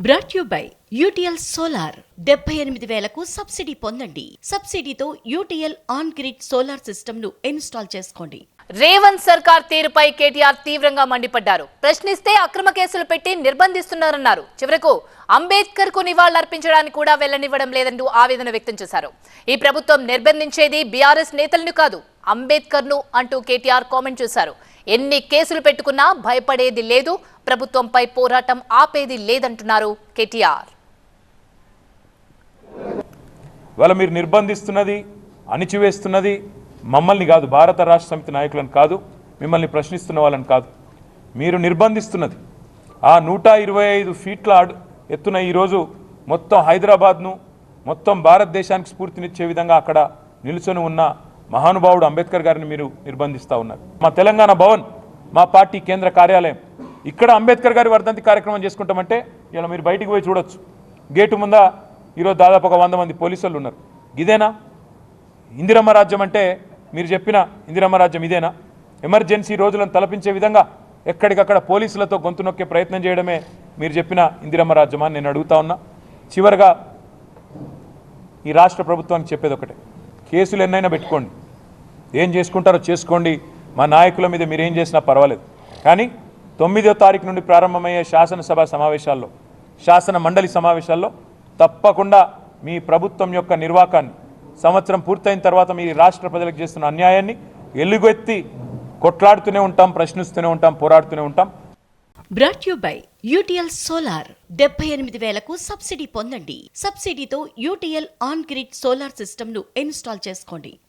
Brought you by UTL solar 78,000కు subsidy పొందండి. సబ్సిడీతో UTL on grid solar system ను ఇన్స్టాల్ చేసుకోండి. రేవంత్ సర్కార్ తీరుపై కేటీఆర్ తీవ్రంగా మండిపడ్డారు. ప్రశ్నిస్తే అక్రమ కేసులు పెట్టి నిర్బంధిస్తున్నారన్నారు. చివరకు అంబేద్కర్ కు నివాళులర్పించడానికి కూడా వెళ్లనివ్వడం లేదంటూ ఆవేదన వ్యక్తం చేశారు. ఈ ప్రభుత్వం నిర్బంధించేది బీఆర్ఎస్ నేతలను కాదు, అంబేద్కర్ ను అంటూ కేటీఆర్ కామెంట్ చేశారు. ఎన్ని కేసులు పెట్టుకున్నా భయపడేది లేదు, ప్రభుత్వంపై పోరాటం ఆపేది లేదంటున్నారు కేటీఆర్. వాళ్ళ మీరు నిర్బంధిస్తున్నది, అణిచివేస్తున్నది మమ్మల్ని కాదు, భారత రాష్ట్ర సమితి నాయకులను కాదు, మిమ్మల్ని ప్రశ్నిస్తున్న వాళ్ళని కాదు. మీరు నిర్బంధిస్తున్నది ఆ 125 ఫీట్ల ఎత్తున ఈరోజు మొత్తం హైదరాబాద్ను, మొత్తం భారతదేశానికి స్ఫూర్తినిచ్చే విధంగా అక్కడ నిలుచొని ఉన్న మహానుభావుడు అంబేద్కర్ గారిని మీరు నిర్బంధిస్తూ ఉన్నారు. మా తెలంగాణ భవన్, మా పార్టీ కేంద్ర కార్యాలయం, ఇక్కడ అంబేద్కర్ గారి వర్ధంతి కార్యక్రమం చేసుకుంటామంటే ఇలా మీరు బయటికి పోయి చూడొచ్చు. గేటు ముంద ఈరోజు దాదాపు ఒక 100 మంది పోలీసులు ఉన్నారు. ఇదేనా ఇందిరమ్మ రాజ్యం అంటే? మీరు చెప్పిన ఇందిరమ్మ రాజ్యం ఇదేనా? ఎమర్జెన్సీ రోజులను తలపించే విధంగా ఎక్కడికక్కడ పోలీసులతో గొంతు నొక్కే ప్రయత్నం చేయడమే మీరు చెప్పిన ఇందిరమ్మ రాజ్యమా అని నేను అడుగుతా ఉన్నా. చివరిగా ఈ రాష్ట్ర ప్రభుత్వానికి చెప్పేది ఒకటే, కేసులు ఎన్నైనా పెట్టుకోండి, ఏం చేసుకుంటారో చేసుకోండి, మా నాయకుల మీద మీరు ఏం చేసినా పర్వాలేదు. కానీ 9వ తారీఖు నుండి ప్రారంభమయ్యే శాసనసభ సమావేశాల్లో, శాసన మండలి సమావేశాల్లో తప్పకుండా మీ ప్రభుత్వం యొక్క నిర్వాకాన్ని, సంవత్సరం పూర్తయిన తర్వాత మీ రాష్ట్ర ప్రజలకు చేస్తున్న అన్యాయాన్ని ఎలుగెత్తి కొట్లాడుతూనే ఉంటాం, ప్రశ్నిస్తూనే ఉంటాం, పోరాడుతూనే ఉంటాం. Brought you by UTL solar 78,000కు సబ్సిడీ పొందండి. సబ్సిడీతో UTL on grid solar system ను ఇన్స్టాల్ చేసుకోండి.